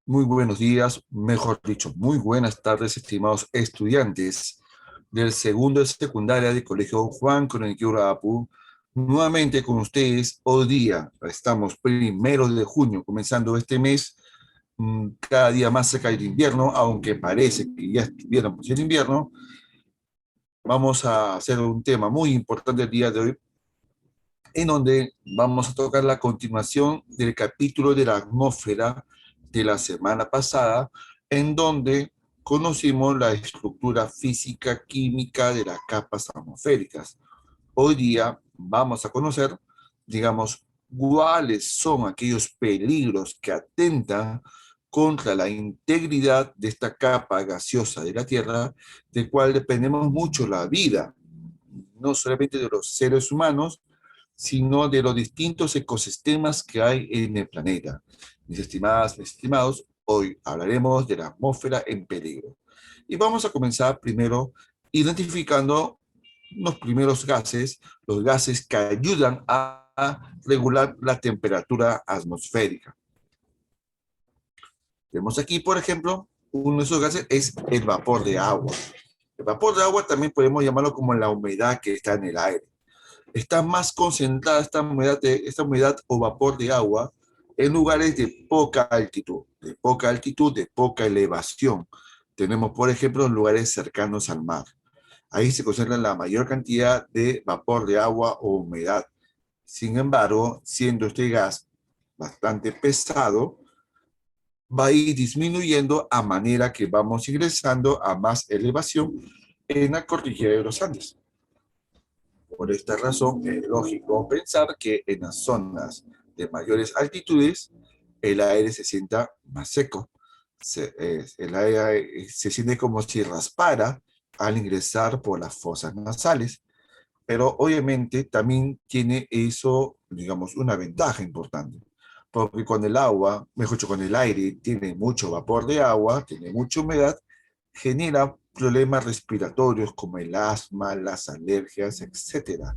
Muy buenos días, mejor dicho, muy buenas tardes, estimados estudiantes del segundo de secundaria del Colegio Don Juan con el Apu. Nuevamente con ustedes, hoy día estamos primero de junio, comenzando este mes, cada día más cerca del invierno, aunque parece que ya estuviéramos en invierno. Vamos a hacer un tema muy importante el día de hoy, en donde vamos a tocar la continuación del capítulo de la atmósfera de la semana pasada, en donde conocimos la estructura física química de las capas atmosféricas. Hoy día vamos a conocer, digamos, cuáles son aquellos peligros que atentan contra la integridad de esta capa gaseosa de la Tierra, de cual dependemos mucho la vida, no solamente de los seres humanos, sino de los distintos ecosistemas que hay en el planeta. Mis estimadas, mis estimados, hoy hablaremos de la atmósfera en peligro. Y vamos a comenzar primero identificando los primeros gases, los gases que ayudan a regular la temperatura atmosférica. Vemos aquí, por ejemplo, uno de esos gases es el vapor de agua. El vapor de agua también podemos llamarlo como la humedad que está en el aire. Está más concentrada esta humedad o vapor de agua en lugares de poca elevación. Tenemos, por ejemplo, en lugares cercanos al mar. Ahí se concentra la mayor cantidad de vapor de agua o humedad. Sin embargo, siendo este gas bastante pesado, va a ir disminuyendo a manera que vamos ingresando a más elevación en la cordillera de los Andes. Por esta razón, es lógico pensar que en las zonas de mayores altitudes el aire se sienta más seco. El aire se siente como si raspara al ingresar por las fosas nasales, pero obviamente también tiene eso, digamos, una ventaja importante, porque cuando el agua, mejor dicho, cuando el aire tiene mucho vapor de agua, tiene mucha humedad, genera problemas respiratorios como el asma, las alergias, etcétera.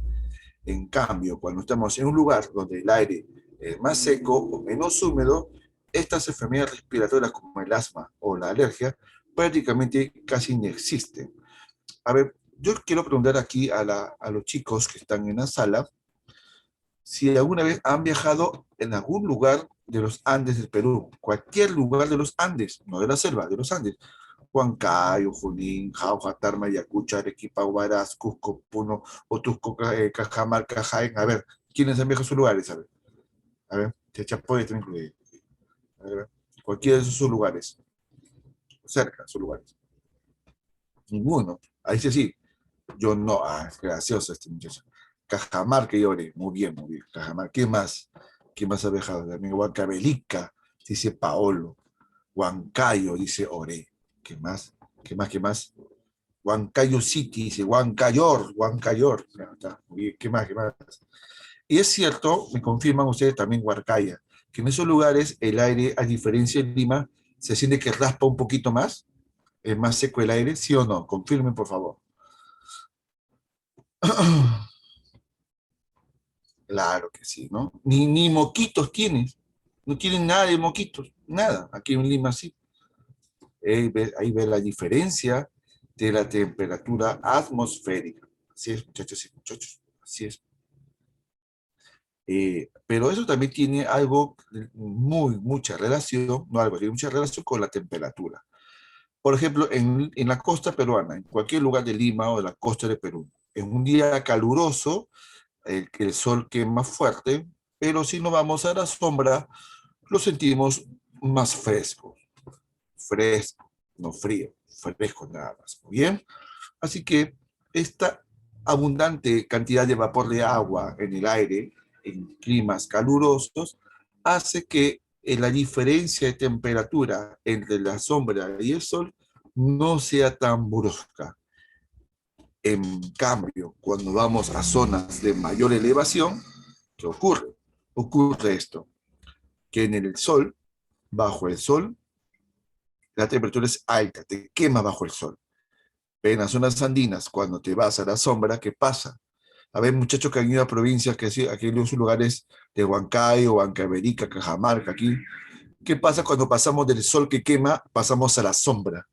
En cambio, cuando estamos en un lugar donde el aire es más seco o menos húmedo, estas enfermedades respiratorias como el asma o la alergia prácticamente casi no existen. A ver, yo quiero preguntar aquí a los chicos que están en la sala si alguna vez han viajado en algún lugar de los Andes del Perú, cualquier lugar de los Andes, no de la selva, de los Andes. Huancayo, Junín, Jauja, Tarma, Yacucha, Arequipa, Huaraz, Cusco, Puno, Otusco, Cajamarca, Jaén. A ver, ¿quiénes han viajado a esos lugares? A ver, Chachapoy está incluido. A ver, cualquiera de esos lugares, cerca de esos lugares. Ninguno. Ahí sí, yo no. Ah, es gracioso este muchacho. Cajamarca y Ore, muy bien, muy bien. Cajamarca, ¿qué más? ¿Qué más ha viajado? También Huancavelica, dice Paolo. Huancayo, dice Ore. ¿Qué más? ¿Qué más? ¿Qué más? Huancayo City, dice Huancayor, Huancayor. Ya está. Muy bien. ¿Qué más? ¿Qué más? Y es cierto, me confirman ustedes también Huarcaya, que en esos lugares el aire, a diferencia de Lima, se siente que raspa un poquito más, es más seco el aire, ¿sí o no? Confirmen, por favor. Claro que sí, ¿no? Ni moquitos tienes, no tienen nada de moquitos, nada. Aquí en Lima sí. Ahí ve la diferencia de la temperatura atmosférica. Así es, muchachos y muchachos, así es. Pero eso también tiene algo, mucha relación, no algo, tiene mucha relación con la temperatura. Por ejemplo, en la costa peruana, en cualquier lugar de Lima o de la costa de Perú, en un día caluroso, el sol quema fuerte, pero si nos vamos a la sombra, lo sentimos más fresco, fresco, no frío, fresco nada más. Muy bien, así que esta abundante cantidad de vapor de agua en el aire en climas calurosos hace que la diferencia de temperatura entre la sombra y el sol no sea tan brusca. En cambio, cuando vamos a zonas de mayor elevación, ¿qué ocurre? Ocurre esto, que en el sol, bajo el sol, la temperatura es alta, te quema bajo el sol. Pero en las zonas andinas, cuando te vas a la sombra, ¿qué pasa? A ver, muchachos que han ido a provincias, que aquí en los lugares de Huancayo, Huancavelica, Cajamarca, aquí, ¿Qué pasa cuando pasamos del sol que quema, pasamos a la sombra?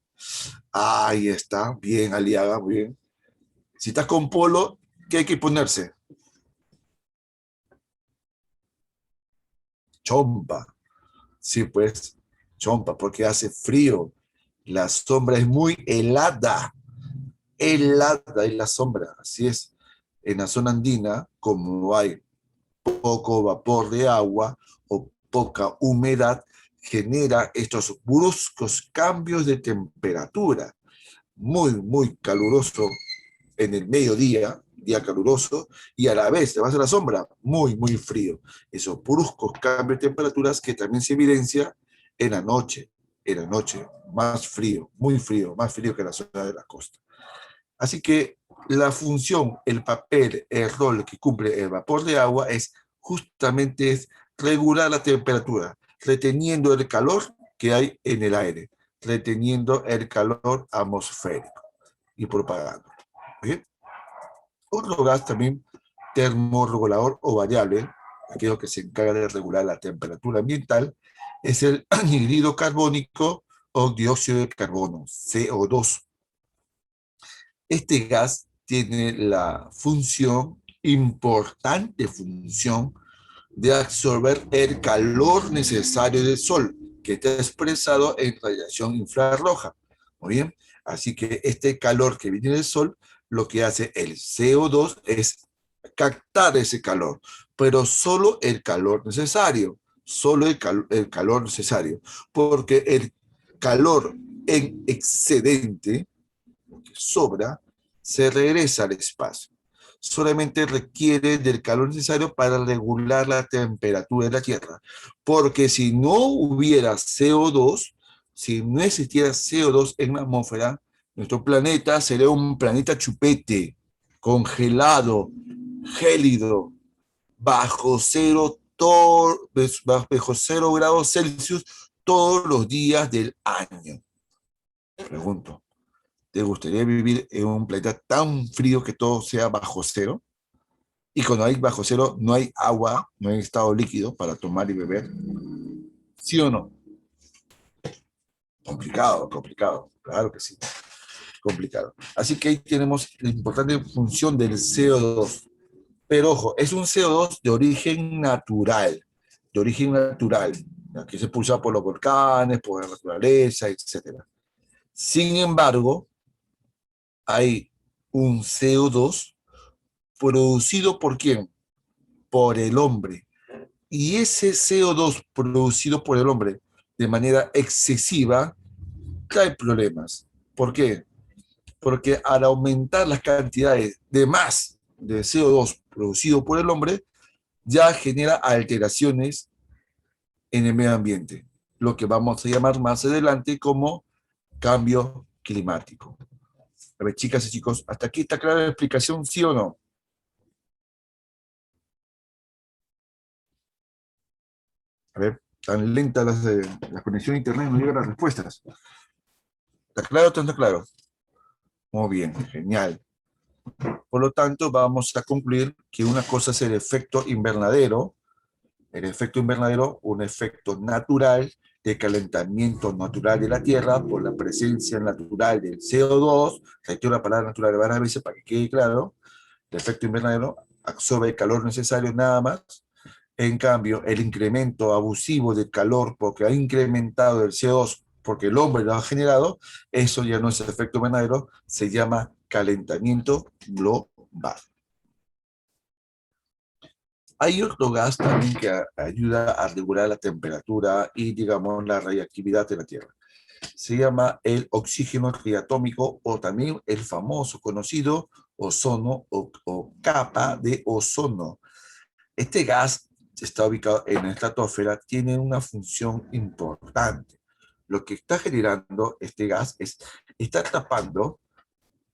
Ahí está, bien, Aliaga, muy bien. Si estás con polo, ¿qué hay que ponerse? Chompa. Sí, pues, chompa, porque hace frío. La sombra es muy helada. Helada es la sombra, así es. En la zona andina, como hay poco vapor de agua o poca humedad, genera estos bruscos cambios de temperatura. Muy, muy caluroso en el mediodía, día caluroso, y a la vez te vas a la sombra, muy, muy frío. Esos bruscos cambios de temperaturas que también se evidencia en la noche, más frío que la zona de la costa. Así que la función, el papel, el rol que cumple el vapor de agua es justamente es regular la temperatura, reteniendo el calor que hay en el aire, reteniendo el calor atmosférico y propagando. ¿Bien? Otro gas también termorregulador o variable, aquello que se encarga de regular la temperatura ambiental, es el anhídrido carbónico o dióxido de carbono, CO2. Este gas tiene la función, importante función, de absorber el calor necesario del sol, que está expresado en radiación infrarroja. Muy bien, así que este calor que viene del sol, lo que hace el CO2 es captar ese calor, pero solo el calor necesario, solo el calor necesario, porque el calor en excedente, que sobra, se regresa al espacio. Solamente requiere del calor necesario para regular la temperatura de la Tierra. Porque si no hubiera CO2, si no existiera CO2 en la atmósfera, nuestro planeta sería un planeta chupete, congelado, gélido, bajo cero, bajo 0 grados Celsius todos los días del año. Pregunto, ¿te gustaría vivir en un planeta tan frío que todo sea bajo cero? Y cuando hay bajo cero, no hay agua, no hay estado líquido para tomar y beber. ¿Sí o no? Complicado, complicado. Claro que sí, complicado. Así que ahí tenemos la importante función del CO2. Pero ojo, es un CO2 de origen natural, de origen natural, que se pulsa por los volcanes, por la naturaleza, etcétera. Sin embargo, hay un CO2 producido por quién? Por el hombre. Y ese CO2 producido por el hombre de manera excesiva trae problemas. ¿Por qué? Porque al aumentar las cantidades de más de CO2 producido por el hombre, ya genera alteraciones en el medio ambiente, lo que vamos a llamar más adelante como cambio climático. A ver, chicas y chicos, ¿hasta aquí está clara la explicación, sí o no? A ver, tan lenta la conexión a internet, no llegan las respuestas. ¿Está claro o no está claro? Muy bien, genial. Por lo tanto, vamos a concluir que una cosa es el efecto invernadero, un efecto natural de calentamiento natural de la Tierra por la presencia natural del CO2, reitero la palabra natural varias veces para que quede claro, el efecto invernadero absorbe el calor necesario nada más. En cambio, el incremento abusivo del calor porque ha incrementado el CO2 porque el hombre lo ha generado, eso ya no es efecto invernadero, se llama calentamiento global. Hay otro gas también que ayuda a regular la temperatura y, digamos, la radiactividad de la Tierra. Se llama el oxígeno triatómico o también el famoso conocido ozono o capa de ozono. Este gas está ubicado en la estratosfera, tiene una función importante. Lo que está generando este gas es, está tapando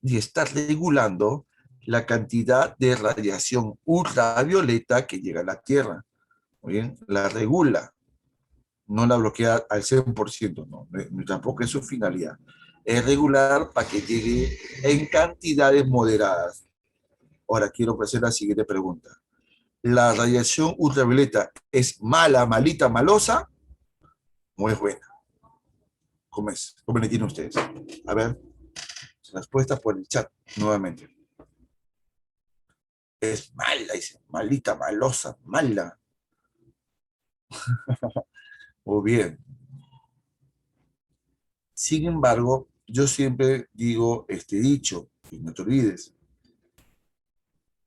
y está regulando la cantidad de radiación ultravioleta que llega a la Tierra. Muy bien, la regula, no la bloquea al 100%, no, tampoco es su finalidad. Es regular para que llegue en cantidades moderadas. Ahora quiero hacer la siguiente pregunta. ¿La radiación ultravioleta es mala, malita, malosa? Muy buena. ¿Cómo es? ¿Cómo le tienen ustedes? A ver, respuesta por el chat nuevamente. Es mala, dice. Malita, malosa, mala. O bien. Sin embargo, yo siempre digo este dicho, y no te olvides,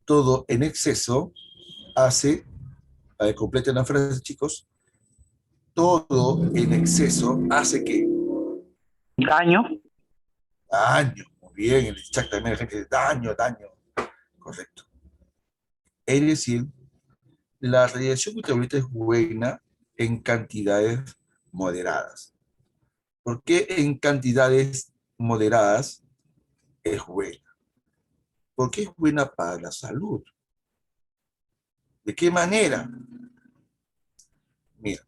todo en exceso hace, a ver, completen la frase, chicos, todo en exceso hace que Daño. daño, muy bien, en el chat también la gente dice daño, daño, correcto. Es decir, la radiación ultravioleta es buena en cantidades moderadas. ¿Por qué en cantidades moderadas es buena? Porque es buena para la salud. ¿De qué manera? Mira,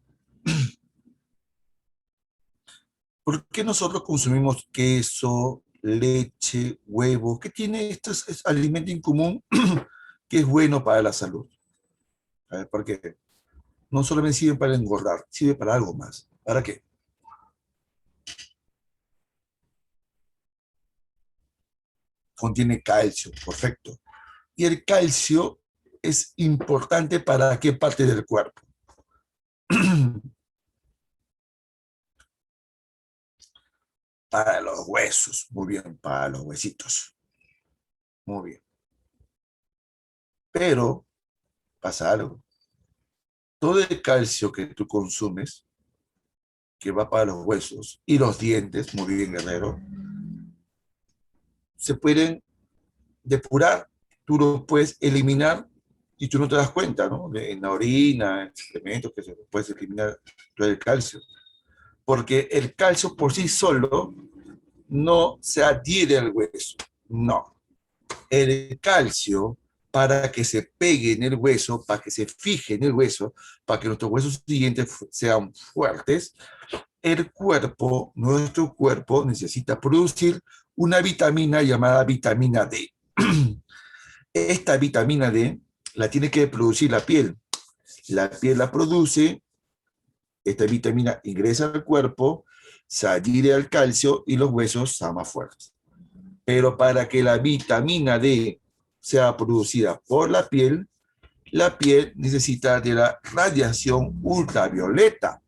¿por qué nosotros consumimos queso, leche, huevos? ¿Qué tiene estos alimentos en común que es bueno para la salud? A ver, ¿por qué? No solamente sirve para engordar, sirve para algo más. ¿Para qué? Contiene calcio, perfecto. Y el calcio es importante para qué parte del cuerpo. Para los huesos, muy bien, para los huesitos, muy bien. Pero pasa algo. Todo el calcio que tú consumes, que va para los huesos y los dientes, muy bien, guerrero, se pueden depurar, tú lo puedes eliminar y tú no te das cuenta, ¿no? En la orina, en suplementos que se puede eliminar todo el calcio. Porque el calcio por sí solo no se adhiere al hueso, no. El calcio, para que se pegue en el hueso, para que se fije en el hueso, para que nuestros huesos siguientes sean fuertes, el cuerpo, nuestro cuerpo necesita producir una vitamina llamada vitamina D. Esta vitamina D la tiene que producir la piel la produce, esta vitamina ingresa al cuerpo, se adhiere al calcio y los huesos son más fuertes. Pero para que la vitamina D sea producida por la piel necesita de la radiación ultravioleta.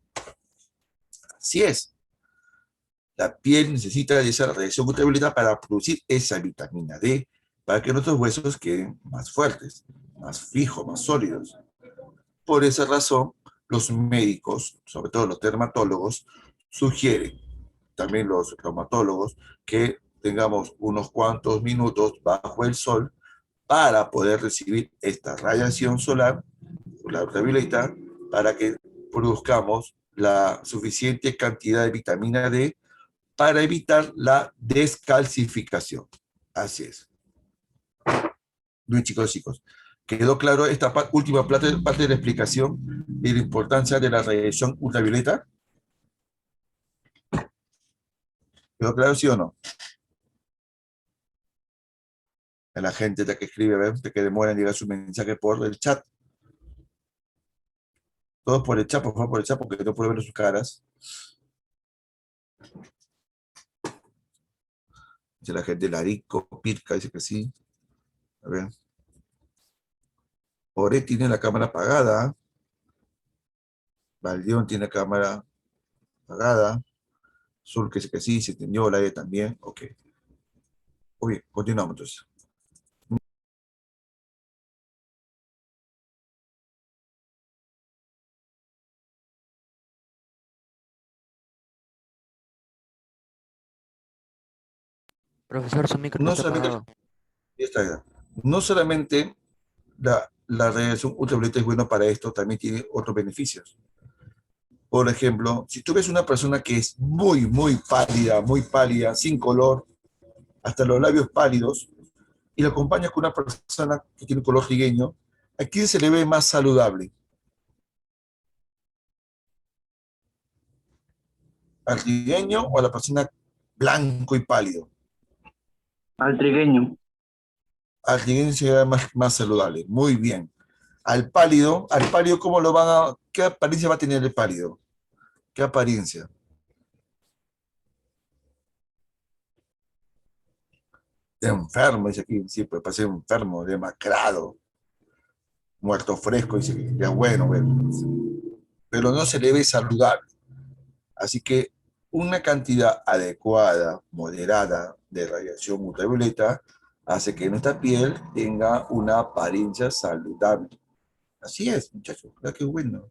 Así es, la piel necesita de esa radiación ultravioleta para producir esa vitamina D, para que nuestros huesos queden más fuertes, más fijos, más sólidos. Por esa razón, los médicos, sobre todo los dermatólogos, sugieren, también los reumatólogos, que tengamos unos cuantos minutos bajo el sol para poder recibir esta radiación solar, la ultravioleta, para que produzcamos la suficiente cantidad de vitamina D para evitar la descalcificación. Así es. Bien, chicos, chicos. ¿Quedó claro esta última parte de la explicación de la importancia de la radiación ultravioleta? ¿Quedó claro, sí o no? A la gente que escribe, a ver, que demora en llegar su mensaje por el chat. Todos por el chat, por favor, por el chat, porque no puedo ver sus caras. Dice la gente, Larico, Pirca, dice que sí. A ver. Ore tiene la cámara apagada. Valdión tiene la cámara apagada. Sur que dice que sí, se entendió, la E también. Ok. Muy bien, continuamos entonces. Profesor, su micro No está solamente, apagado. no solamente la radiación ultravioleta es buena para esto, también tiene otros beneficios. Por ejemplo, si tú ves una persona que es muy pálida, sin color, hasta los labios pálidos, y la acompañas con una persona que tiene un color trigueño, ¿a quién se le ve más saludable? ¿Al trigueño o a la persona blanco y pálido? Al trigueño. Al trigueño se ve más saludable. Muy bien. Al pálido, ¿cómo lo van a, qué apariencia va a tener el pálido? ¿Qué apariencia? De enfermo, dice aquí, sí, pues parece enfermo, demacrado, muerto fresco, dice que ya bueno, bueno, pero no se le ve saludable. Así que una cantidad adecuada, moderada de radiación ultravioleta hace que nuestra piel tenga una apariencia saludable. Así es, muchachos, ¿verdad que bueno?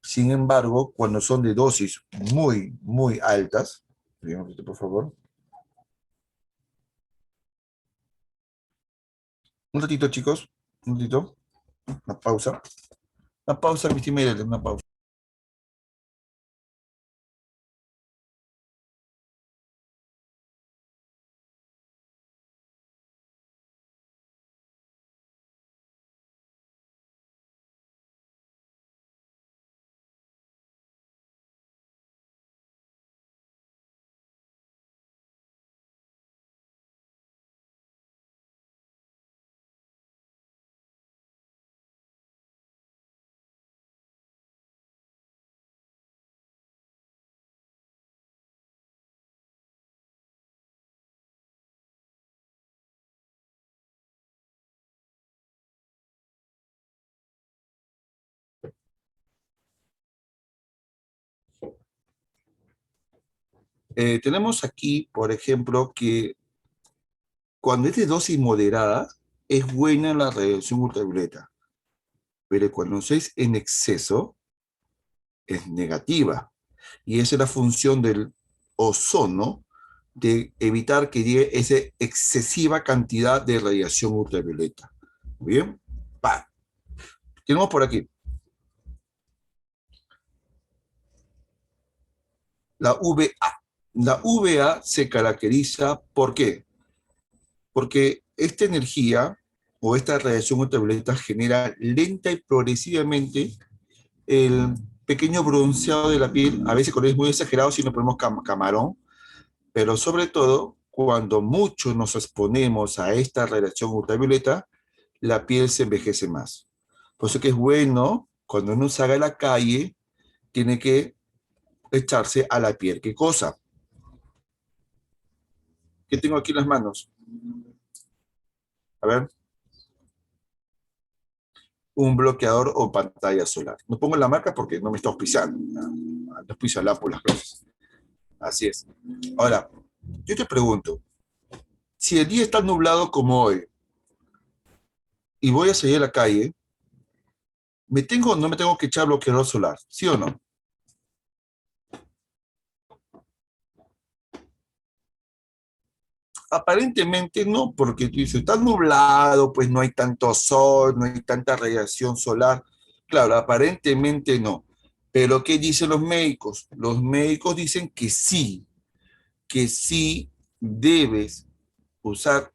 Sin embargo, cuando son de dosis muy, muy altas, por favor, un ratito, chicos, un ratito, una pausa, mi estimada, una pausa. Tenemos aquí, por ejemplo, que cuando es de dosis moderada, es buena la radiación ultravioleta, pero cuando es en exceso, es negativa. Y esa es la función del ozono, de evitar que llegue esa excesiva cantidad de radiación ultravioleta. ¿Muy bien? Va. Tenemos por aquí la VA. La VA se caracteriza, ¿por qué? Porque esta energía o esta radiación ultravioleta genera lenta y progresivamente el pequeño bronceado de la piel, a veces cuando es muy exagerado si nos ponemos camarón, pero sobre todo cuando mucho nos exponemos a esta radiación ultravioleta, la piel se envejece más. Por eso que es bueno, cuando uno salga a la calle, tiene que echarse a la piel. ¿Qué cosa? ¿Qué tengo aquí en las manos? A ver, un bloqueador o pantalla solar. No pongo la marca porque no me está auspiciando. No auspicia la por las cosas. Así es. Ahora, yo te pregunto, si el día está nublado como hoy y voy a salir a la calle, ¿me tengo o no me tengo que echar bloqueador solar? ¿Sí o no? Aparentemente no, porque tú dices, está nublado, pues no hay tanto sol, no hay tanta radiación solar. Claro, aparentemente no. Pero ¿qué dicen los médicos? Los médicos dicen que sí debes usar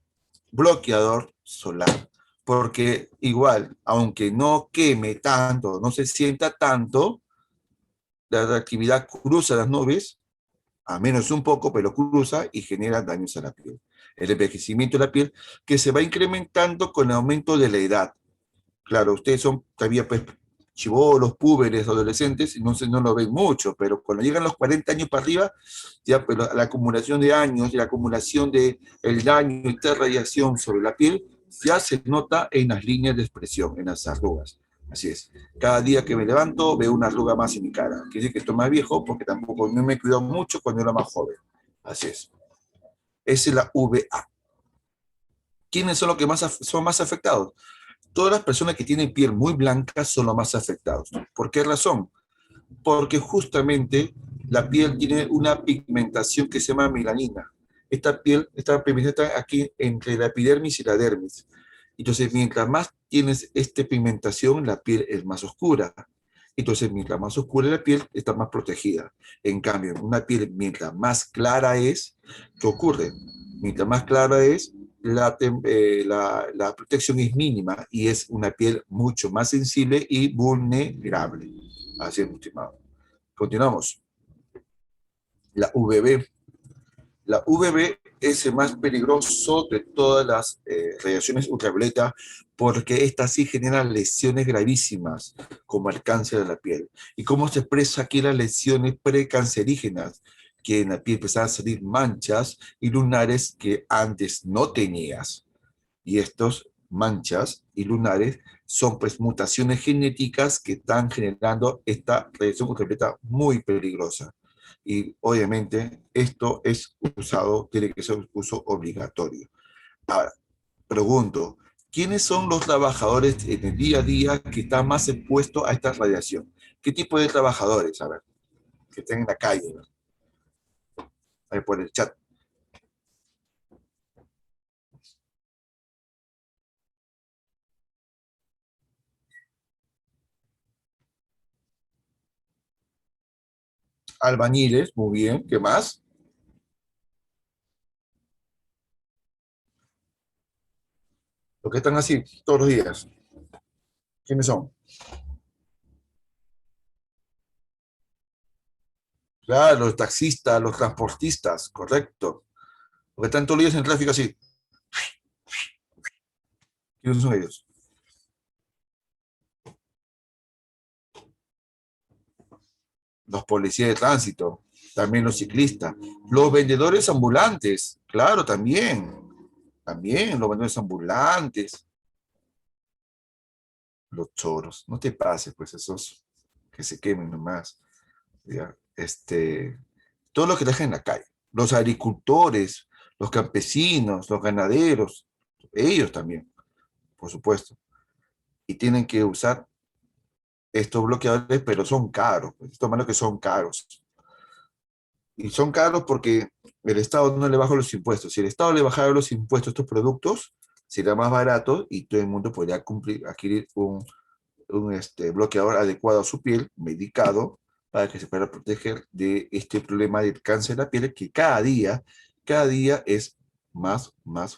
bloqueador solar, porque igual, aunque no queme tanto, no se sienta tanto, la reactividad cruza las nubes, a menos un poco, pero cruza y genera daños a la piel. El envejecimiento de la piel que se va incrementando con el aumento de la edad. Claro, ustedes son todavía pues chibolos, púberes, adolescentes, entonces no lo ven mucho, pero cuando llegan los 40 años para arriba, ya pues, la acumulación de años y la acumulación de el daño y la radiación sobre la piel ya se nota en las líneas de expresión, en las arrugas. Así es. Cada día que me levanto veo una arruga más en mi cara. Quiere decir que estoy más viejo porque tampoco no me he cuidado mucho cuando era más joven. Así es. Esa es la VA. ¿Quiénes son los que son más afectados? Todas las personas que tienen piel muy blanca son los más afectados. ¿Por qué razón? Porque justamente la piel tiene una pigmentación que se llama melanina. Esta pigmentación está aquí entre la epidermis y la dermis. Entonces, mientras más tienes esta pigmentación, la piel es más oscura. Entonces, mientras más oscura la piel, está más protegida. En cambio, una piel, mientras más clara es, ¿qué ocurre? Mientras más clara es, la protección es mínima y es una piel mucho más sensible y vulnerable. Así es, mi estimado. Continuamos. La UVB. La UVB es el más peligroso de todas las radiaciones ultravioleta porque estas sí generan lesiones gravísimas, como el cáncer de la piel. ¿Y cómo se expresa aquí las lesiones precancerígenas? Que en la piel empezaban a salir manchas y lunares que antes no tenías. Y estos manchas y lunares son pues mutaciones genéticas que están generando esta radiación ultravioleta muy peligrosa. Y obviamente esto es usado, tiene que ser un uso obligatorio. Ahora, pregunto, ¿quiénes son los trabajadores en el día a día que están más expuestos a esta radiación? ¿Qué tipo de trabajadores? A ver, que estén en la calle, ¿no? Ahí por el chat. Albañiles, muy bien, ¿qué más? Los que están así todos los días, ¿quiénes son? Claro, los taxistas, los transportistas, correcto. Los que están todos los días en el tráfico así. ¿Quiénes son ellos? Los policías de tránsito, también los ciclistas, los vendedores ambulantes, claro, también los vendedores ambulantes, los choros, no te pases, pues esos que se quemen nomás, ¿ya? Todo lo que dejan en la calle, los agricultores, los campesinos, los ganaderos, ellos también, por supuesto, y tienen que usar estos bloqueadores, pero son caros, pues, estos malos que son caros. Y son caros porque el Estado no le baja los impuestos. Si el Estado le bajara los impuestos a estos productos, sería más barato y todo el mundo podría adquirir un bloqueador adecuado a su piel, medicado, para que se pueda proteger de este problema del cáncer de la piel que cada día es más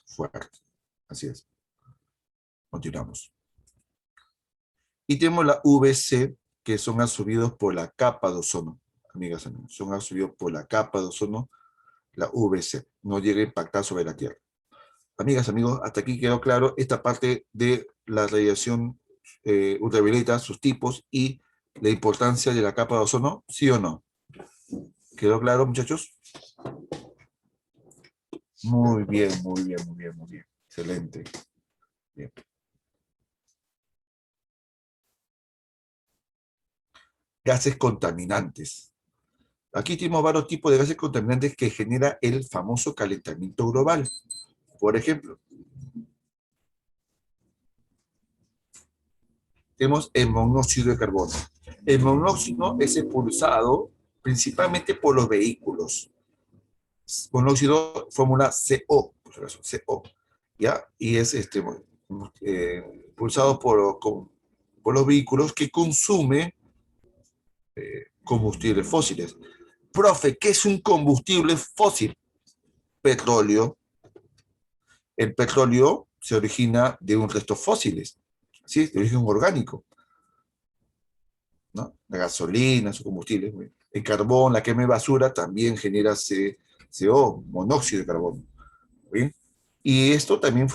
fuerte. Así es. Continuamos. Y tenemos la VC, que son absorbidos por la capa de ozono. Amigas, amigos, son absorbidos por la capa de ozono, la VC. No llega a impactar sobre la Tierra. Amigas, amigos, hasta aquí quedó claro esta parte de la radiación ultravioleta, sus tipos y la importancia de la capa de ozono, ¿sí o no? ¿Quedó claro, muchachos? Muy bien, muy bien, muy bien, muy bien. Excelente. Bien. Gases contaminantes. Aquí tenemos varios tipos de gases contaminantes que genera el famoso calentamiento global. Por ejemplo, tenemos el monóxido de carbono. El monóxido es expulsado principalmente por los vehículos. Monóxido fórmula CO, CO, ¿ya? Y es expulsado por los vehículos que consumen combustibles fósiles. Profe, ¿qué es un combustible fósil? Petróleo. El petróleo se origina de un resto fósiles, ¿sí? De origen orgánico, ¿no? La gasolina, su combustible. El carbón, la quema de basura también genera CO, monóxido de carbono. ¿Bien? Y esto también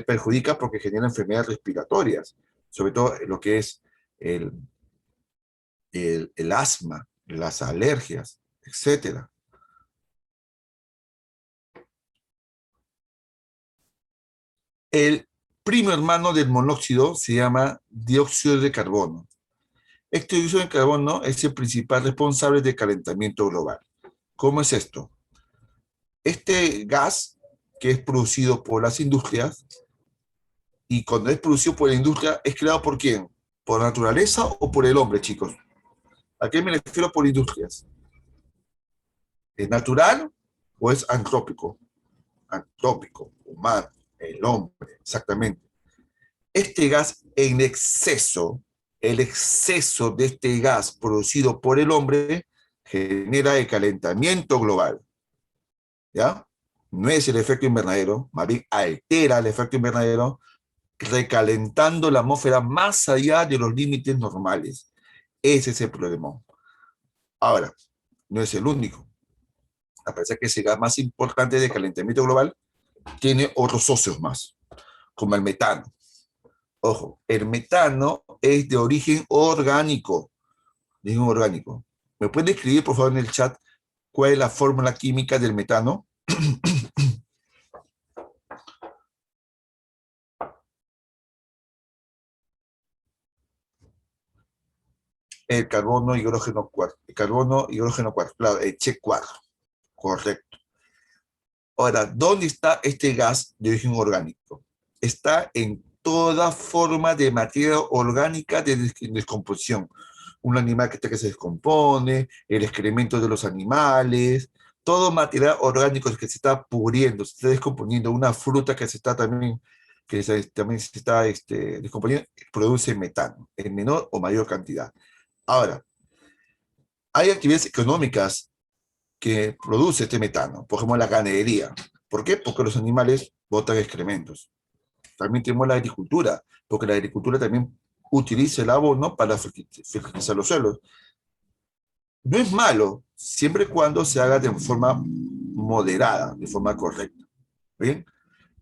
perjudica porque genera enfermedades respiratorias, sobre todo lo que es el, el asma, las alergias, etcétera. El primo hermano del monóxido se llama dióxido de carbono. Este dióxido de carbono es el principal responsable del calentamiento global. ¿Cómo es esto? Este gas que es producido por las industrias, y cuando es producido por la industria, ¿es creado por quién? ¿Por naturaleza o por el hombre, chicos? ¿A qué me refiero por industrias? ¿Es natural o es antrópico? Antrópico, humano, el hombre, exactamente. Este gas en exceso, el exceso de este gas producido por el hombre genera el calentamiento global, ¿ya? No es el efecto invernadero, más bien altera el efecto invernadero, recalentando la atmósfera más allá de los límites normales. Ese es el problema. Ahora, no es el único. a pesar que es el gas más importante de calentamiento global, tiene otros socios más, como el metano. Ojo, el metano es de origen orgánico. De origen orgánico. ¿Me puede escribir, por favor, en el chat cuál es la fórmula química del metano? El carbono, hidrógeno, cuarto. El carbono, hidrógeno, cuarto. Claro, el Che4. Correcto. Ahora, ¿dónde está este gas de origen orgánico? Está en toda forma de materia orgánica de descomposición. Un animal que se descompone, el excremento de los animales, todo material orgánico que se está pudriendo, se está descomponiendo, una fruta que se está también, también se está descomponiendo, produce metano, en menor o mayor cantidad. Ahora, hay actividades económicas que produce este metano, por ejemplo la ganadería. ¿Por qué? Porque los animales botan excrementos. También tenemos la agricultura, porque la agricultura también utiliza el abono para fertilizar los suelos. No es malo, siempre y cuando se haga de forma moderada, de forma correcta. ¿Bien?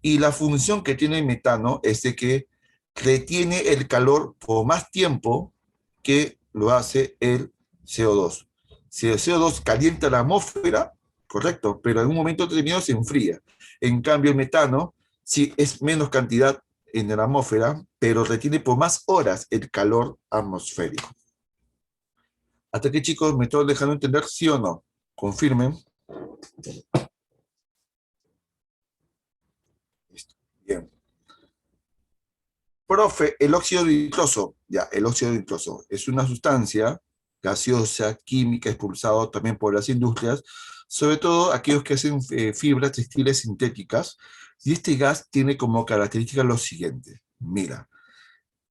Y la función que tiene el metano es de que retiene el calor por más tiempo que lo hace el CO2. Si el CO2 calienta la atmósfera, correcto, pero en un momento determinado se enfría. En cambio, el metano, sí es menos cantidad en la atmósfera, pero retiene por más horas el calor atmosférico. ¿Hasta aquí, chicos, me estoy dejando entender sí o no? Confirmen. Listo. Bien. Profe, el óxido nitroso, ya, el óxido nitroso es una sustancia gaseosa, química, expulsado también por las industrias, sobre todo aquellos que hacen fibras textiles sintéticas, y este gas tiene como característica lo siguiente. Mira,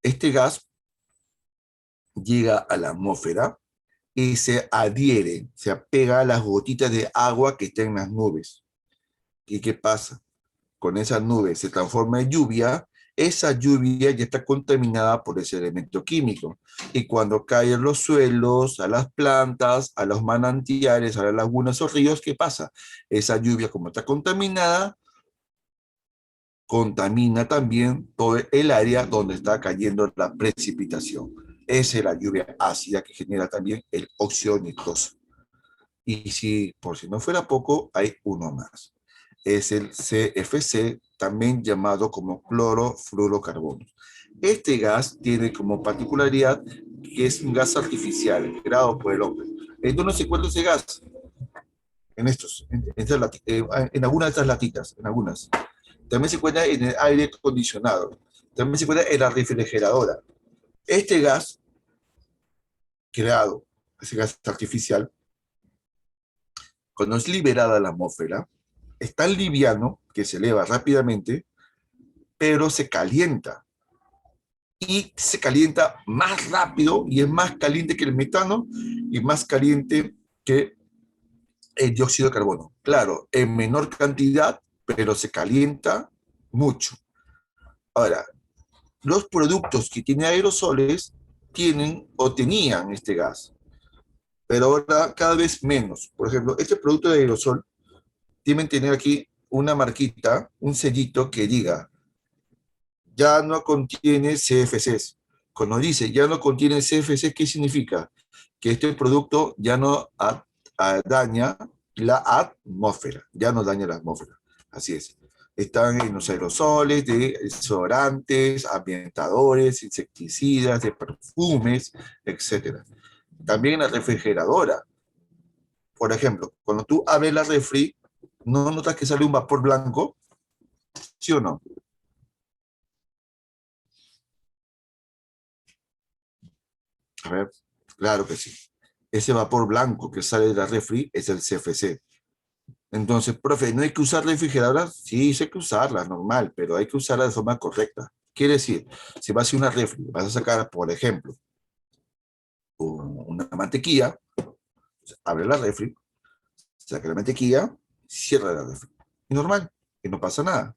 este gas llega a la atmósfera y se adhiere, se apega a las gotitas de agua que están en las nubes. ¿Y qué pasa? Con esa nube se transforma en lluvia, esa lluvia ya está contaminada por ese elemento químico. Y cuando cae en los suelos, a las plantas, a los manantiales, a las lagunas o ríos, ¿qué pasa? Esa lluvia, como está contaminada, contamina también todo el área donde está cayendo la precipitación. Esa es la lluvia ácida que genera también el óxido nitroso. Y si, por si no fuera poco, hay uno más. Es el CFC, también llamado como clorofluorocarbono. Este gas tiene como particularidad que es un gas artificial, creado por el hombre. ¿En dónde se encuentra ese gas? En estos, en algunas de estas latitas, en algunas. También se encuentra en el aire acondicionado. También se encuentra en la refrigeradora. Este gas creado, ese gas artificial, cuando es liberada a la atmósfera, es tan liviano que se eleva rápidamente, pero se calienta. Y se calienta más rápido y es más caliente que el metano y más caliente que el dióxido de carbono. Claro, en menor cantidad, pero se calienta mucho. Ahora, los productos que tienen aerosoles tienen o tenían este gas, pero ahora cada vez menos. Por ejemplo, este producto de aerosol deben tener aquí una marquita, un sellito que diga, ya no contiene CFCs. Cuando dice ya no contiene CFCs, ¿qué significa? Que este producto ya no daña la atmósfera, ya no daña la atmósfera. Así es. Están en los aerosoles de desodorantes, ambientadores, insecticidas, de perfumes, etc. También en la refrigeradora. Por ejemplo, cuando tú abres la refri, ¿no notas que sale un vapor blanco? ¿Sí o no? A ver, claro que sí. Ese vapor blanco que sale de la refri es el CFC. Entonces, profe, ¿no hay que usar refrigeradoras? Sí, sí hay que usarlas, normal, pero hay que usarlas de forma correcta. Quiere decir, si vas a una refri, vas a sacar, por ejemplo, una mantequilla, abre la refri, saca la mantequilla, cierra la refri. Y normal, y no pasa nada.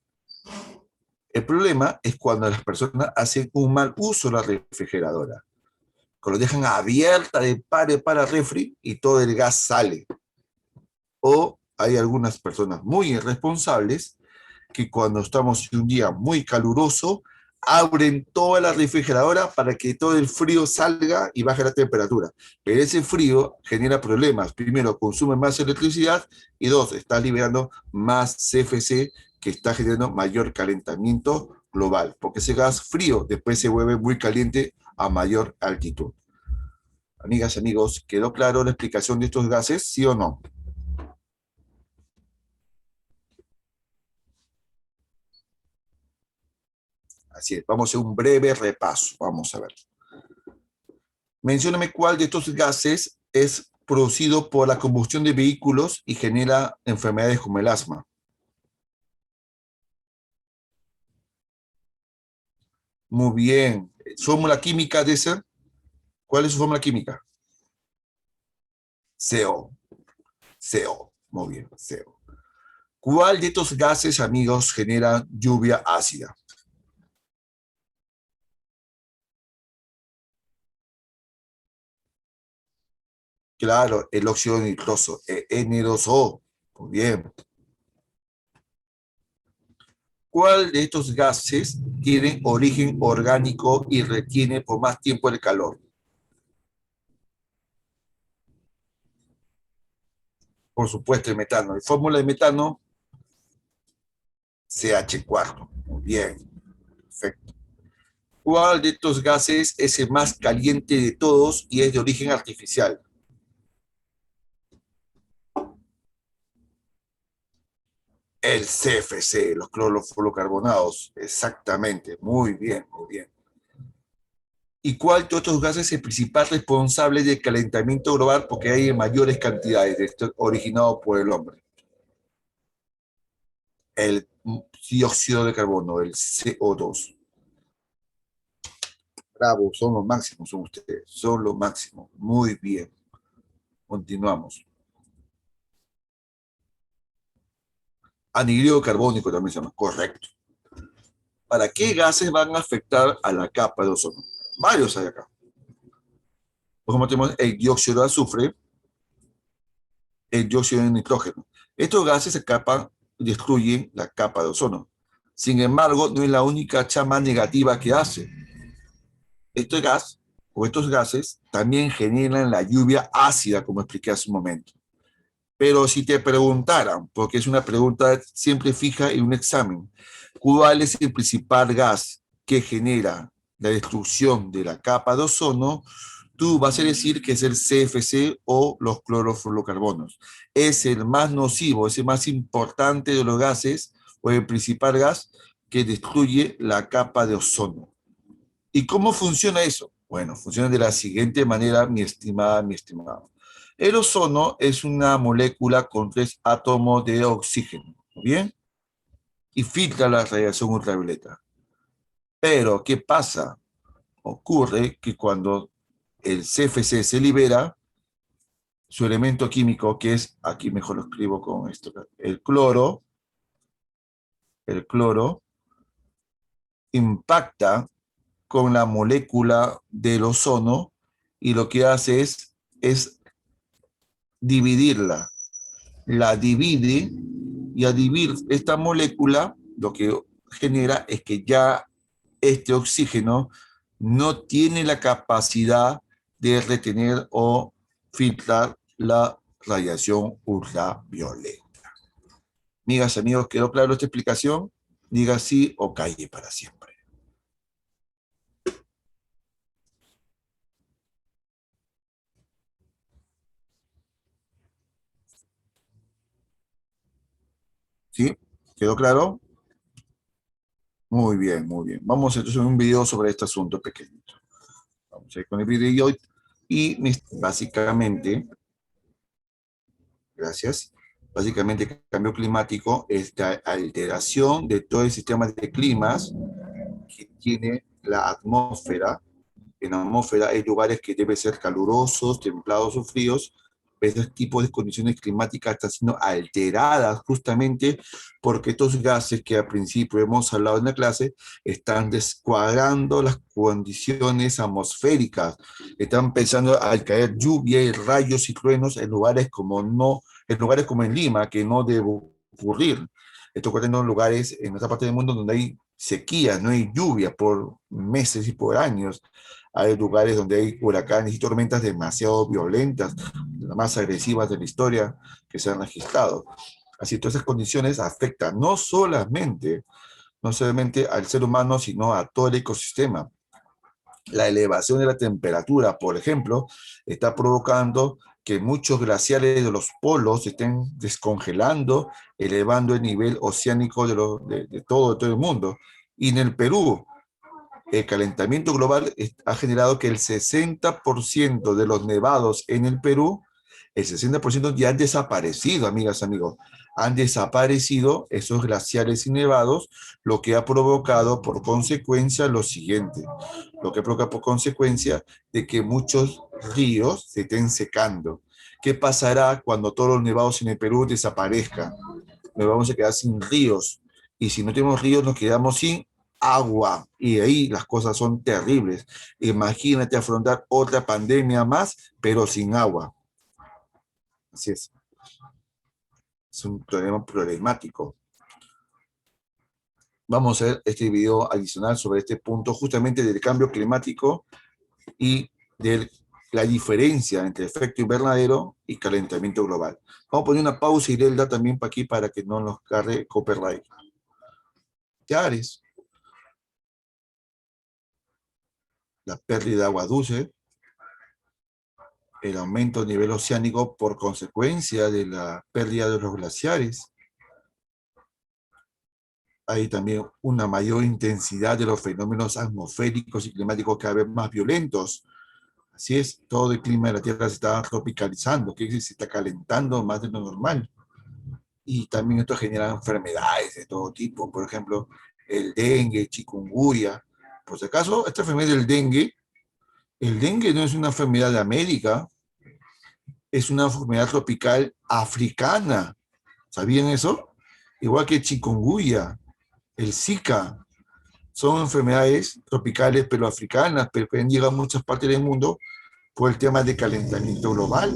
El problema es cuando las personas hacen un mal uso de la refrigeradora. Cuando dejan abierta de par a refri y todo el gas sale. O hay algunas personas muy irresponsables que cuando estamos en un día muy caluroso, abren toda la refrigeradora para que todo el frío salga y baje la temperatura. Pero ese frío genera problemas. Primero, consume más electricidad y dos, está liberando más CFC que está generando mayor calentamiento global, porque ese gas frío después se vuelve muy caliente a mayor altitud. Amigas, amigos, ¿quedó claro la explicación de estos gases, sí o no? Así es, vamos a hacer un breve repaso. Vamos a ver. Mencióname cuál de estos gases es producido por la combustión de vehículos y genera enfermedades como el asma. Muy bien. ¿Fórmula química de ese? ¿Cuál es su fórmula química? CO. CO. Muy bien, CO. ¿Cuál de estos gases, amigos, genera lluvia ácida? Claro, el óxido nitroso, N2O. Muy bien. ¿Cuál de estos gases tiene origen orgánico y retiene por más tiempo el calor? Por supuesto, el metano. ¿La fórmula de metano? CH4. Muy bien, perfecto. ¿Cuál de estos gases es el más caliente de todos y es de origen artificial? El CFC, los clorofluorocarbonados. Exactamente, muy bien, muy bien. ¿Y cuál de estos gases es el principal responsable del calentamiento global porque hay en mayores cantidades de esto originado por el hombre? El dióxido de carbono, el CO2. Bravo, son los máximos, son ustedes, son los máximos. Muy bien. Continuamos. Anhídrido carbónico también se llama, correcto. ¿Para qué gases van a afectar a la capa de ozono? Varios hay acá. Por ejemplo, tenemos el dióxido de azufre, el dióxido de nitrógeno. Estos gases escapan, destruyen la capa de ozono. Sin embargo, no es la única chama negativa que hace. Este gas o estos gases también generan la lluvia ácida, como expliqué hace un momento. Pero si te preguntaran, porque es una pregunta siempre fija en un examen, ¿cuál es el principal gas que genera la destrucción de la capa de ozono? Tú vas a decir que es el CFC o los clorofluorocarbonos. Es el más nocivo, es el más importante de los gases o el principal gas que destruye la capa de ozono. ¿Y cómo funciona eso? Bueno, funciona de la siguiente manera, mi estimada, mi estimado. El ozono es una molécula con 3 átomos de oxígeno, ¿bien? Y filtra la radiación ultravioleta. Pero, ¿qué pasa? Ocurre que cuando el CFC se libera, su elemento químico, que es, aquí mejor lo escribo con esto, el cloro impacta con la molécula del ozono y lo que hace es dividirla. La divide y al dividir esta molécula, lo que genera es que ya este oxígeno no tiene la capacidad de retener o filtrar la radiación ultravioleta. Amigas, amigos, ¿quedó claro esta explicación? Diga sí o calle para siempre. ¿Sí? ¿Quedó claro? Muy bien, muy bien. Vamos entonces a un video sobre este asunto pequeñito. Vamos a ir con el video y básicamente, gracias, básicamente el cambio climático es la alteración de todo el sistema de climas que tiene la atmósfera. En la atmósfera hay lugares que deben ser calurosos, templados o fríos. Este tipo de condiciones climáticas están siendo alteradas justamente porque estos gases que al principio hemos hablado en la clase están descuadrando las condiciones atmosféricas. Están empezando a caer lluvia y rayos y truenos en lugares como no en lugares como en Lima, que no debe ocurrir. Esto ocurre en lugares en esta parte del mundo donde hay sequía, no hay lluvia por meses y por años. Hay lugares donde hay huracanes y tormentas demasiado violentas, las más agresivas de la historia que se han registrado. Así, todas esas condiciones afectan no solamente al ser humano, sino a todo el ecosistema. La elevación de la temperatura, por ejemplo, está provocando que muchos glaciares de los polos se estén descongelando, elevando el nivel oceánico de todo el mundo. Y en el Perú, el calentamiento global ha generado que el 60% de los nevados en el Perú, el 60% ya han desaparecido, amigas, amigos. Han desaparecido esos glaciares y nevados, lo que ha provocado por consecuencia lo siguiente, lo que provoca por consecuencia de que muchos ríos se estén secando. ¿Qué pasará cuando todos los nevados en el Perú desaparezcan? Nos vamos a quedar sin ríos, y si no tenemos ríos nos quedamos sin agua, y ahí las cosas son terribles. Imagínate afrontar otra pandemia más, pero sin agua. Así es un problema problemático. Vamos a ver este video adicional sobre este punto, justamente del cambio climático y de la diferencia entre efecto invernadero y calentamiento global. Vamos a poner una pausa y Delda también para aquí para que no nos cargue copyright. Ya eres. La pérdida de agua dulce, el aumento del nivel oceánico por consecuencia de la pérdida de los glaciares. Hay también una mayor intensidad de los fenómenos atmosféricos y climáticos cada vez más violentos. Así es, todo el clima de la Tierra se está tropicalizando, que se está calentando más de lo normal. Y también esto genera enfermedades de todo tipo, por ejemplo, el dengue, chikungunya. Por si acaso, esta enfermedad del dengue, el dengue no es una enfermedad de América, es una enfermedad tropical africana. ¿Sabían eso? Igual que el chikungunya, el Zika, son enfermedades tropicales pero africanas, pero que han llegado a muchas partes del mundo por el tema de calentamiento global.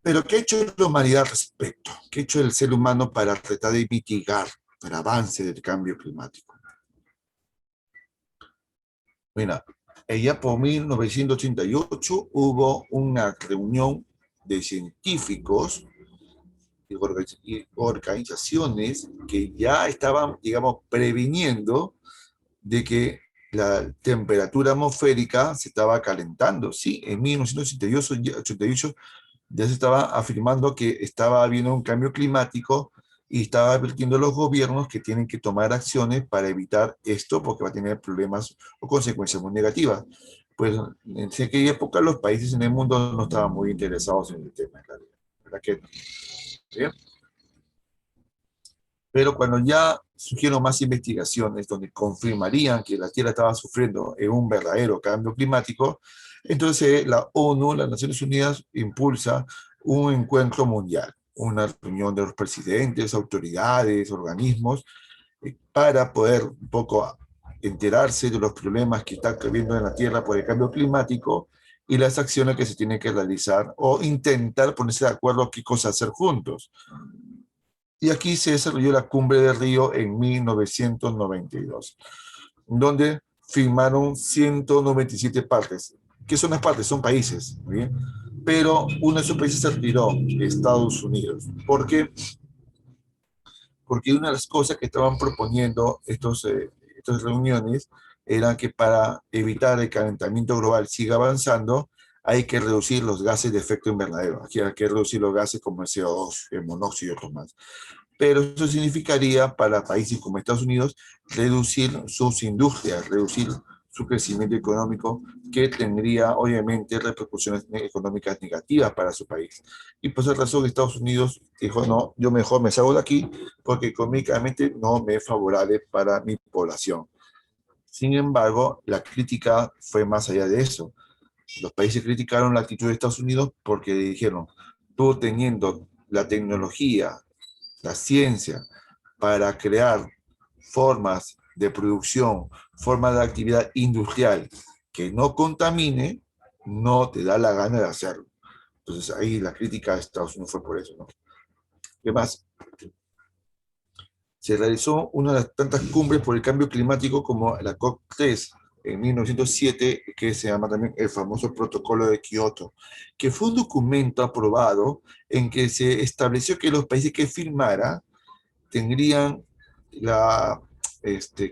Pero ¿qué ha hecho la humanidad al respecto? ¿Qué ha hecho el ser humano para tratar de mitigar el avance del cambio climático? Mira, allá por 1988 hubo una reunión de científicos y organizaciones que ya estaban, digamos, previniendo de que la temperatura atmosférica se estaba calentando. Sí, en 1988 ya se estaba afirmando que estaba habiendo un cambio climático y estaba advirtiendo a los gobiernos que tienen que tomar acciones para evitar esto porque va a tener problemas o consecuencias muy negativas. Pues en aquella época los países en el mundo no estaban muy interesados en el tema, ¿verdad que? ¿Bien? Pero cuando ya surgieron más investigaciones donde confirmarían que la Tierra estaba sufriendo un verdadero cambio climático, entonces la ONU, las Naciones Unidas, impulsa un encuentro mundial, una reunión de los presidentes, autoridades, organismos, para poder un poco enterarse de los problemas que está habiendo en la Tierra por el cambio climático y las acciones que se tienen que realizar o intentar ponerse de acuerdo qué cosas hacer juntos. Y aquí se desarrolló la Cumbre de Río en 1992, donde firmaron 197 partes. ¿Qué son las partes? Son países, ¿bien? Pero uno de esos países se retiró, Estados Unidos. ¿Por qué? Porque una de las cosas que estaban proponiendo estas reuniones era que para evitar el calentamiento global siga avanzando, hay que reducir los gases de efecto invernadero. Aquí hay que reducir los gases como el CO2, el monóxido y otros más. Pero eso significaría para países como Estados Unidos reducir sus industrias, reducir su crecimiento económico, que tendría obviamente repercusiones económicas negativas para su país. Y por esa razón Estados Unidos dijo, no, yo mejor me salgo de aquí porque económicamente no me es favorable para mi población. Sin embargo, la crítica fue más allá de eso. Los países criticaron la actitud de Estados Unidos porque dijeron, tú teniendo la tecnología, la ciencia, para crear formas de producción, formas de actividad industrial que no contamine, no te da la gana de hacerlo. Entonces ahí la crítica de Estados Unidos fue por eso, ¿no? ¿Qué más? Se realizó una de las tantas cumbres por el cambio climático como la COP3 en 1907, que se llama también el famoso Protocolo de Kioto, que fue un documento aprobado en que se estableció que los países que firmaran tendrían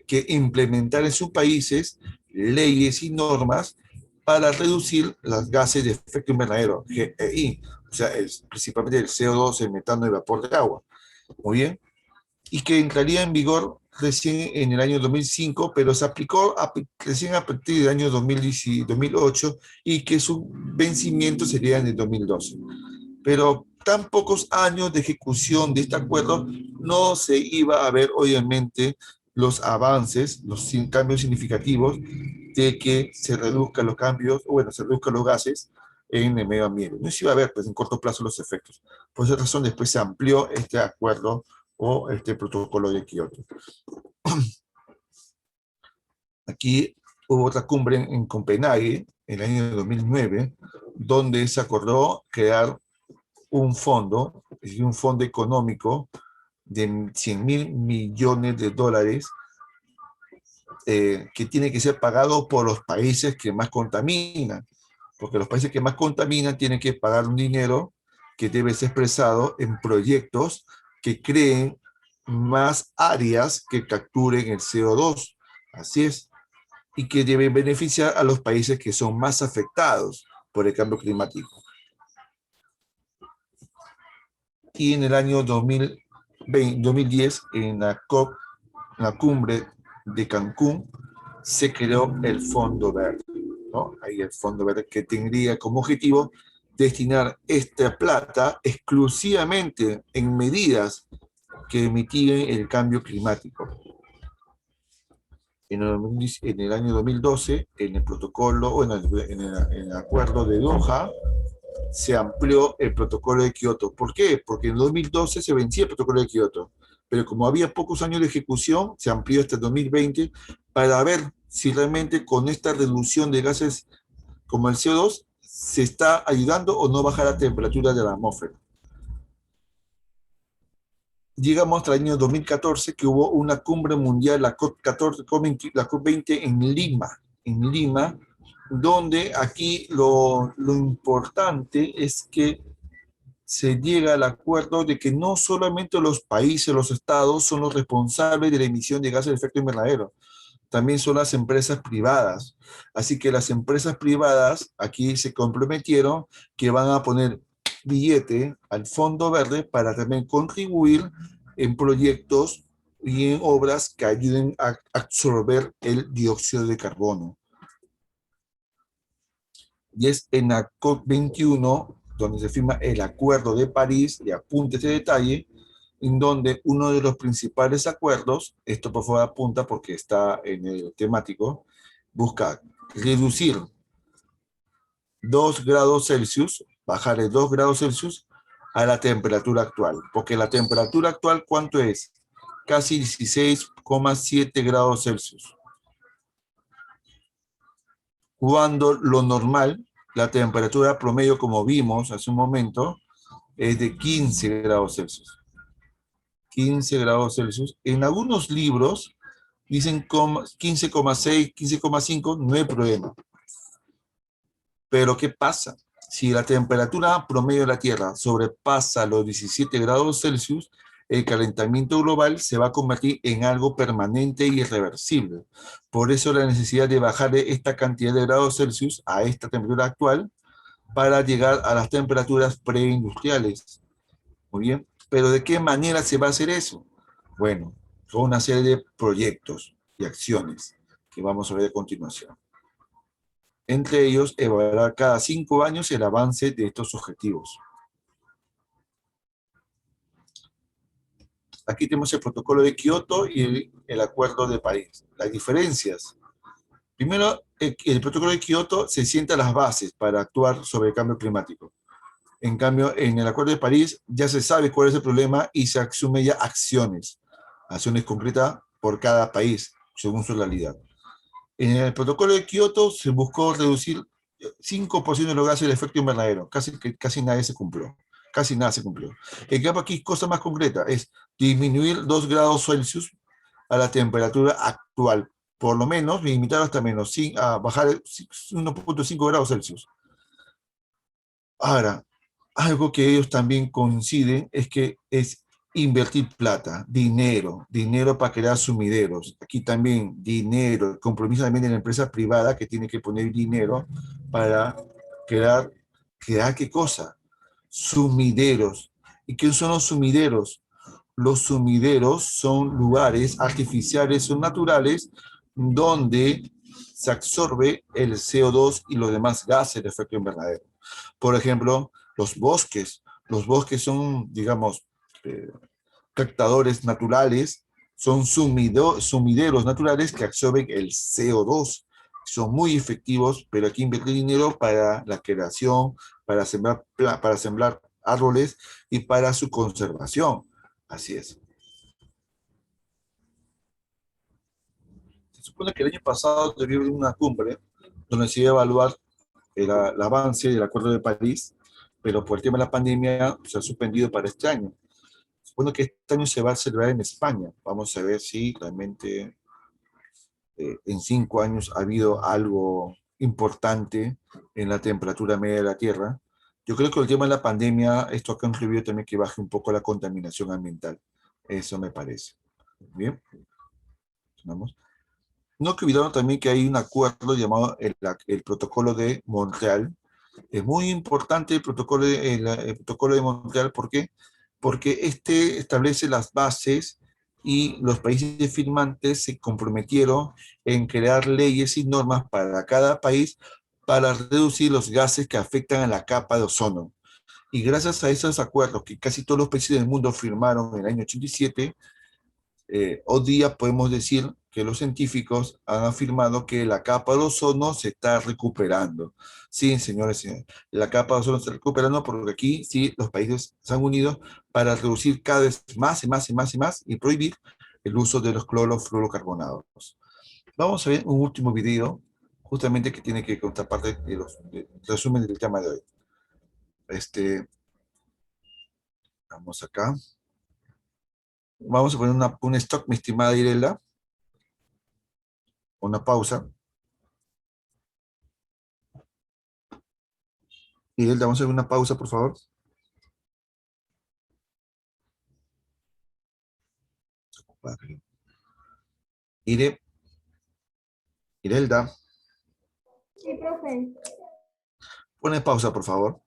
que implementar en sus países leyes y normas para reducir los gases de efecto invernadero, GEI, o sea, principalmente el CO2, el metano y el vapor de agua. Muy bien, y que entraría en vigor recién en el año 2005, pero se aplicó recién a partir del año 2008 y que su vencimiento sería en el 2012. Pero tan pocos años de ejecución de este acuerdo no se iba a ver obviamente los avances, los cambios significativos de que se reduzcan los cambios, o bueno, se reduzcan los gases en el medio ambiente. No se iba a ver pues en corto plazo los efectos. Por esa razón después se amplió este acuerdo o este protocolo de Kioto. Aquí hubo otra cumbre en Copenhague en el año 2009, donde se acordó crear un fondo económico de 100.000 millones de dólares que tiene que ser pagado por los países que más contaminan, porque los países que más contaminan tienen que pagar un dinero que debe ser expresado en proyectos que creen más áreas que capturen el CO2. Así es. Y que deben beneficiar a los países que son más afectados por el cambio climático. Y en el año 2010, en la COP, la cumbre de Cancún, se creó el Fondo Verde, ¿no? Ahí el Fondo Verde que tendría como objetivo destinar esta plata exclusivamente en medidas que mitiguen el cambio climático. En el año 2012, en el protocolo, bueno, en el acuerdo de Doha, se amplió el protocolo de Kioto. ¿Por qué? Porque en 2012 se vencía el protocolo de Kioto, pero como había pocos años de ejecución, se amplió hasta 2020 para ver si realmente con esta reducción de gases como el CO2 se está ayudando o no a bajar la temperatura de la atmósfera. Llegamos hasta el año 2014 que hubo una cumbre mundial, la COP14, la COP20 en Lima, donde aquí lo importante es que se llega al acuerdo de que no solamente los países, los estados son los responsables de la emisión de gases de efecto invernadero, también son las empresas privadas. Así que las empresas privadas aquí se comprometieron que van a poner billete al Fondo Verde para también contribuir en proyectos y en obras que ayuden a absorber el dióxido de carbono. Y es en la COP21 donde se firma el Acuerdo de París, y apunte este detalle, en donde uno de los principales acuerdos, esto por favor apunta porque está en el temático, busca reducir 2 grados Celsius, bajarle 2 grados Celsius a la temperatura actual. Porque la temperatura actual, ¿cuánto es? Casi 16,7 grados Celsius. Cuando lo normal, la temperatura promedio, como vimos hace un momento, es de 15 grados Celsius. 15 grados Celsius. En algunos libros dicen 15,6, 15,5, no hay problema. Pero ¿qué pasa? Si la temperatura promedio de la Tierra sobrepasa los 17 grados Celsius, el calentamiento global se va a convertir en algo permanente e irreversible. Por eso la necesidad de bajar esta cantidad de grados Celsius a esta temperatura actual para llegar a las temperaturas preindustriales. Muy bien. Pero ¿de qué manera se va a hacer eso? Bueno, son una serie de proyectos y acciones que vamos a ver a continuación. Entre ellos, evaluar cada 5 años el avance de estos objetivos. Aquí tenemos el protocolo de Kioto y el acuerdo de París. Las diferencias. Primero, el protocolo de Kioto se sienta las bases para actuar sobre el cambio climático. En cambio, en el acuerdo de París ya se sabe cuál es el problema y se asume ya acciones concretas por cada país, según su realidad. En el protocolo de Kioto se buscó reducir 5% de los gases del efecto invernadero. Casi nadie se cumplió. Casi nada se cumplió. En cambio aquí, cosa más concreta, es disminuir 2 grados Celsius a la temperatura actual. Por lo menos, limitar hasta menos, a bajar 1.5 grados Celsius. Ahora, algo que ellos también coinciden es que es invertir plata, dinero para crear sumideros. Aquí también dinero, compromiso también de la empresa privada que tiene que poner dinero para crear ¿qué cosa? Sumideros. ¿Y qué son los sumideros? Los sumideros son lugares artificiales o naturales donde se absorbe el CO2 y los demás gases de efecto invernadero. Por ejemplo, los bosques. Los bosques son, digamos, eh, captadores naturales, son sumideros naturales que absorben el CO2. Son muy efectivos, pero hay que invertir dinero para la creación, para sembrar árboles y para su conservación. Así es. Se supone que el año pasado debió haber una cumbre donde se iba a evaluar el avance del Acuerdo de París, pero por el tema de la pandemia se ha suspendido para este año. Supone que este año se va a celebrar en España. Vamos a ver si realmente en 5 años ha habido algo importante en la temperatura media de la Tierra. Yo creo que el tema de la pandemia, esto ha contribuido también que baje un poco la contaminación ambiental. Eso me parece. Bien, vamos. No que olvidaron también que hay un acuerdo llamado el Protocolo de Montreal. Es muy importante el protocolo de Montreal. ¿Por qué? Porque este establece las bases y los países firmantes se comprometieron en crear leyes y normas para cada país para reducir los gases que afectan a la capa de ozono. Y gracias a esos acuerdos que casi todos los países del mundo firmaron en el año 87, hoy día podemos decir que los científicos han afirmado que la capa de ozono se está recuperando. Sí, señores, la capa de ozono se está recuperando porque aquí sí los países se han unido para reducir cada vez más y más y más y más y prohibir el uso de los clorofluorocarbonados. Vamos a ver un último video justamente que tiene que contar parte de resumen del tema de hoy. Vamos acá. Vamos a poner un stop, mi estimada Irela. Una pausa. Irelda, vamos a hacer una pausa, por favor. Irelda, Sí, profe. pone pausa, por favor.